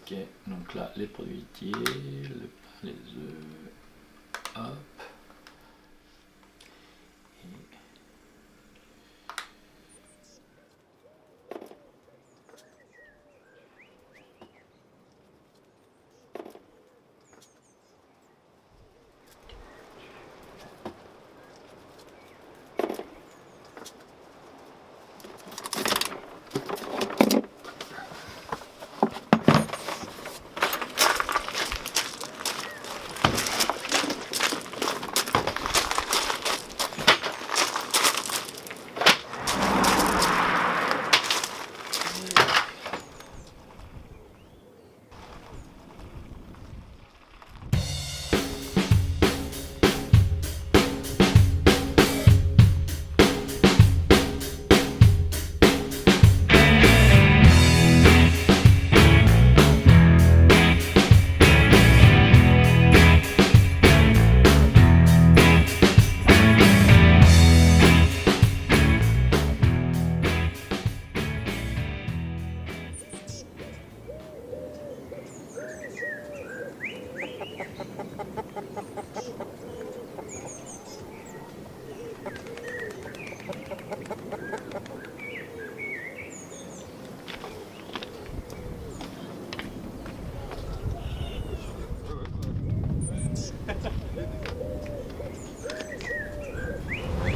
Ok, donc là les produits laitiers, le pain, les œufs, hop.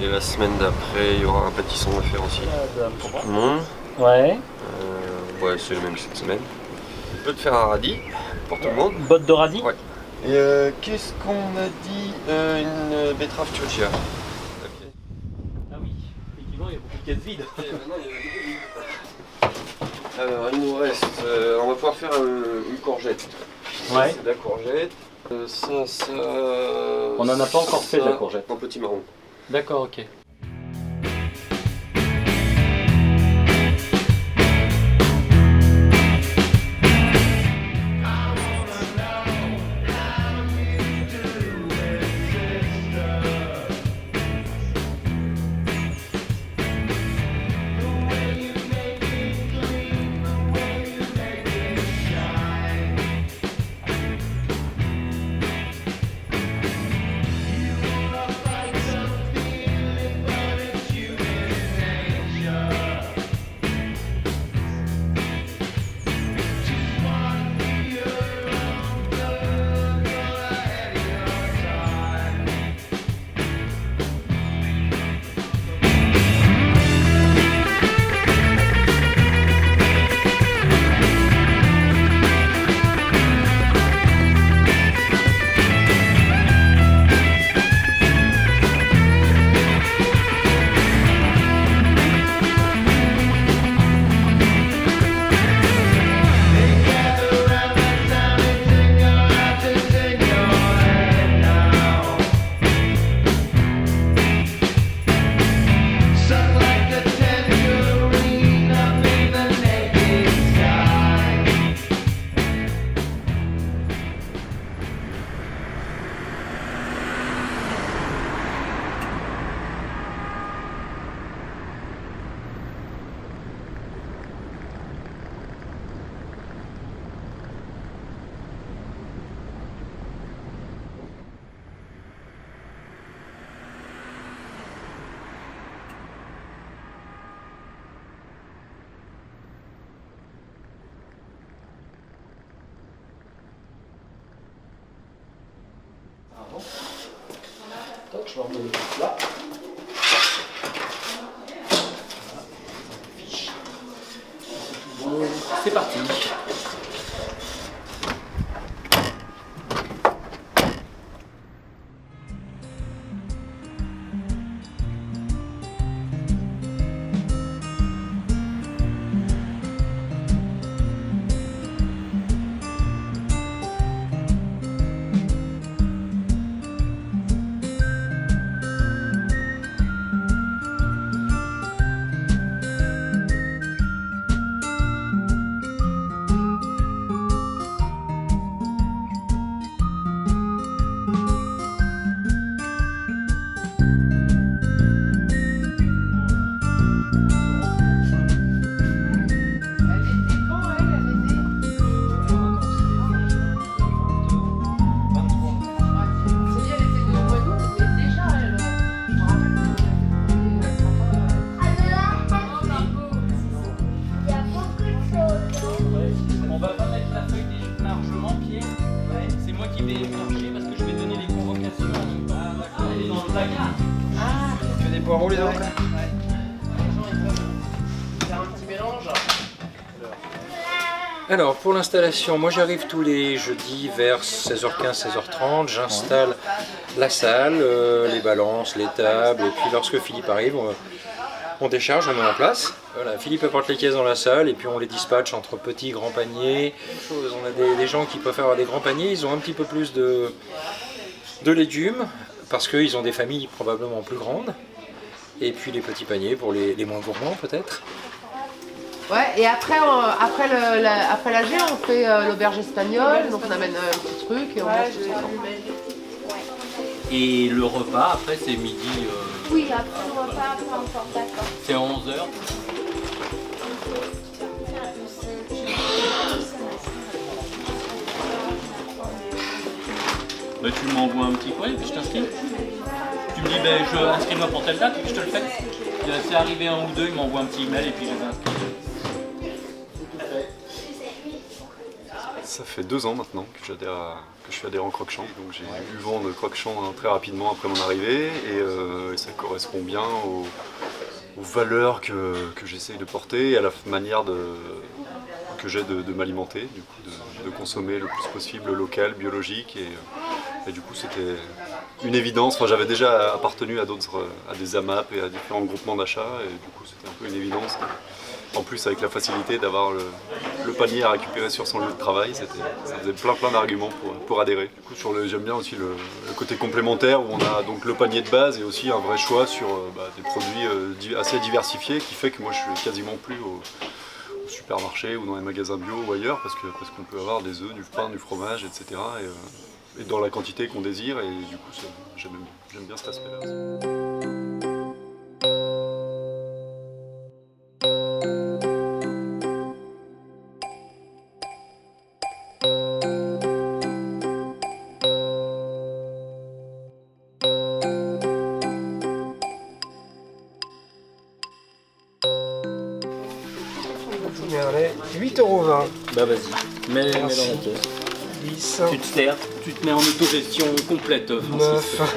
Et la semaine d'après, il y aura un pâtisson à faire aussi. Pour tout le monde. Ouais. Ouais, c'est le même cette semaine. Un peu de fer à radis pour tout le monde. Botte de radis. Ouais. Et qu'est-ce qu'on a dit une betterave chiochia. Okay. Ah oui, effectivement, il y a beaucoup de caisses vides. Alors, il nous reste, on va pouvoir faire une courgette. Ouais. C'est de la courgette. Ça. On n'en a pas encore fait de la courgette. En petit marron. D'accord, ok. Donc je vais remettre tout là. Bon, c'est parti. vais marcher parce que je vais donner les convocations en même temps. Et dans le placard. Tu fais des poireaux les autres? Faire un petit mélange. Alors pour l'installation, moi j'arrive tous les jeudis vers 16h15, 16h30, j'installe la salle, les balances, les tables, et puis lorsque Philippe arrive, on décharge, on met en place. Voilà, Philippe apporte les caisses dans la salle et puis on les dispatche entre petits et grands paniers. On a des gens qui préfèrent avoir des grands paniers, ils ont un petit peu plus de légumes parce qu'ils ont des familles probablement plus grandes. Et puis les petits paniers pour les moins gourmands peut-être. Ouais, et après, après l'AG, on fait l'auberge espagnole, donc on amène un petit truc et on mange tout ensemble. Et le repas, après, c'est midi. Oui, après le repas, peu importe, d'accord. C'est à 11h. Bah, tu m'envoies un petit courrier puis je t'inscris. Tu me dis, ben, inscris-moi pour telle date et puis je te le fais. C'est arrivé un ou deux, ils m'envoient un petit email et puis je les inscris. Ça fait 2 ans maintenant que je suis adhérent Croque-Champ. Donc j'ai eu vent de Croque-Champ très rapidement après mon arrivée et ça correspond bien aux valeurs que j'essaye de porter et à la manière que j'ai de m'alimenter, du coup, de consommer le plus possible local, biologique et du coup c'était une évidence. Enfin, j'avais déjà appartenu à des AMAP et à différents groupements d'achat et du coup c'était un peu une évidence. En plus avec la facilité d'avoir le panier à récupérer sur son lieu de travail, ça faisait plein d'arguments pour adhérer. Du coup j'aime bien aussi le côté complémentaire où on a donc le panier de base et aussi un vrai choix sur des produits assez diversifiés qui fait que moi je suis quasiment plus au supermarché ou dans les magasins bio ou ailleurs parce qu'on peut avoir des œufs, du pain, du fromage, etc. Et dans la quantité qu'on désire et du coup j'aime bien cet aspect-là aussi. Allez, 8,20 €. Bah vas-y, mets dans la caisse. 10, Tu te sers, tu te mets en autogestion complète, Francis. 9,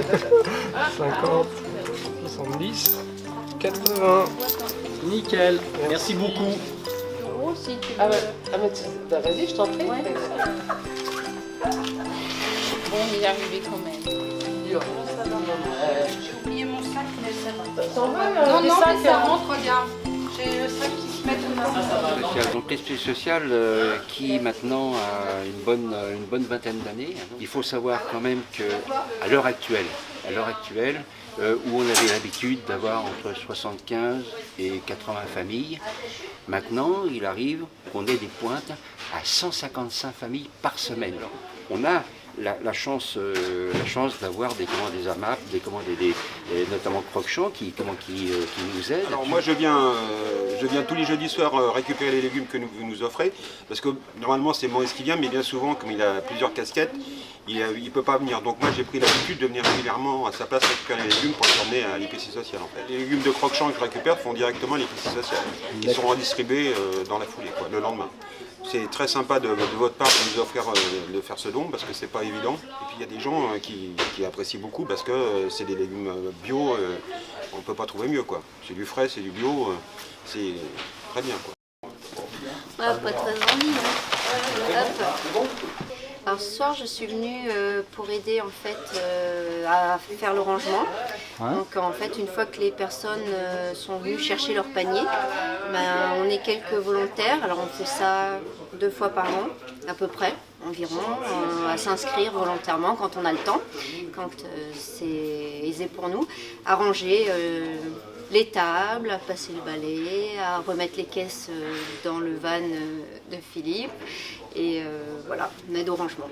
50, 70, 80. Nickel, merci beaucoup. Moi aussi, tu Ah veux. bah vas-y, je t'en prie. Ouais. Bon, on est arrivé quand même. J'ai oublié mon sac, mais ça va. T'en veux Non, des non, sacs, mais ça rentre, regarde. J'ai le sac qui se met dedans. Donc l'esprit social qui maintenant a une bonne vingtaine d'années. Il faut savoir quand même qu'à l'heure actuelle, où on avait l'habitude d'avoir entre 75 et 80 familles, maintenant il arrive qu'on ait des pointes à 155 familles par semaine. On a la chance d'avoir des AMAP, notamment Croque-Champ qui nous aident. Alors moi je viens tous les jeudis soirs récupérer les légumes que vous nous offrez, parce que normalement c'est Maurice qui vient, mais bien souvent comme il a plusieurs casquettes, il ne peut pas venir. Donc moi j'ai pris l'habitude de venir régulièrement à sa place récupérer les légumes pour les emmener à l'épicerie sociale en fait. Les légumes de Croque-Champ que je récupère font directement à l'épicerie sociale. Ils sont redistribués dans la foulée, le lendemain. C'est très sympa de votre part de nous offrir de faire ce don parce que c'est pas évident. Et puis il y a des gens qui apprécient beaucoup parce que c'est des légumes bio, on ne peut pas trouver mieux quoi. C'est du frais, c'est du bio, c'est très bien quoi. Ouais, pas très envie. Hop. Alors ce soir je suis venue pour aider en fait à faire le rangement. Donc en fait une fois que les personnes sont venues chercher leur panier, on est quelques volontaires. Alors on fait ça 2 fois par an à peu près environ, à s'inscrire volontairement quand on a le temps, quand c'est aisé pour nous, à ranger les tables, à passer le balai, à remettre les caisses dans le van de Philippe. Et voilà, on aide au rangement.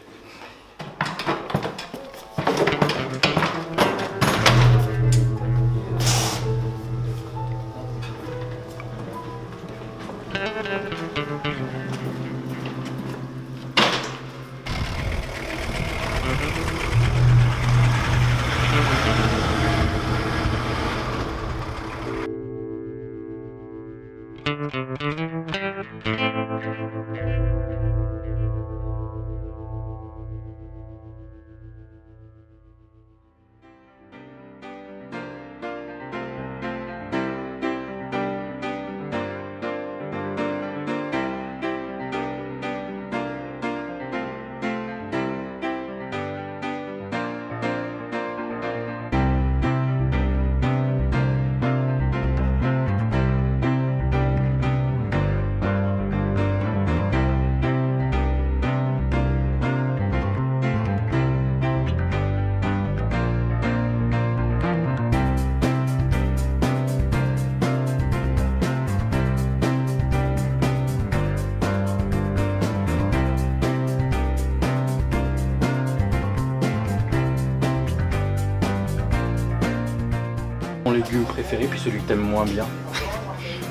légume préféré, puis celui que t'aimes moins bien?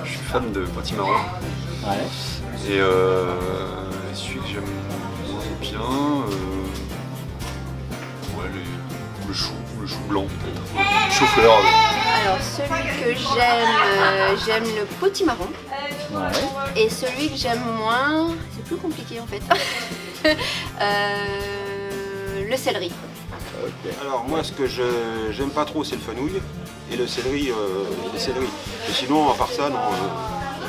Je suis fan de potimarron. Ouais. Et celui que j'aime moins bien, ouais, le chou blanc peut-être. Le chou-fleur. Alors celui que j'aime le potimarron. Ouais. Et celui que j'aime moins, c'est plus compliqué en fait. Le céleri. Alors moi ce que j'aime pas trop c'est le fenouil et le céleri. Et sinon à part ça, non,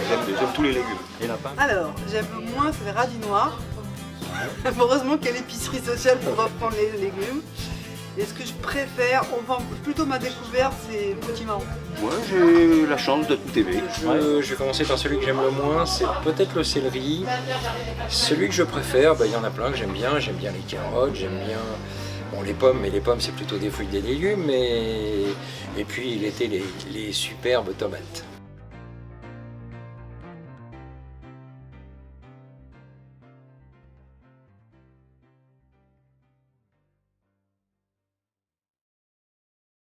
j'aime tous les légumes. Et lapin? Alors, j'aime moins, c'est le radis noir. Heureusement qu'il y a l'épicerie sociale pour reprendre les légumes. Et ce que je préfère, plutôt ma découverte, c'est le potimarron. Moi, j'ai la chance de tout aimer. Je vais commencer par celui que j'aime le moins, c'est peut-être le céleri. Celui que je préfère, il y en a plein que j'aime bien les carottes, j'aime bien les pommes, mais les pommes c'est plutôt des fruits et des légumes, et puis l'été les superbes tomates.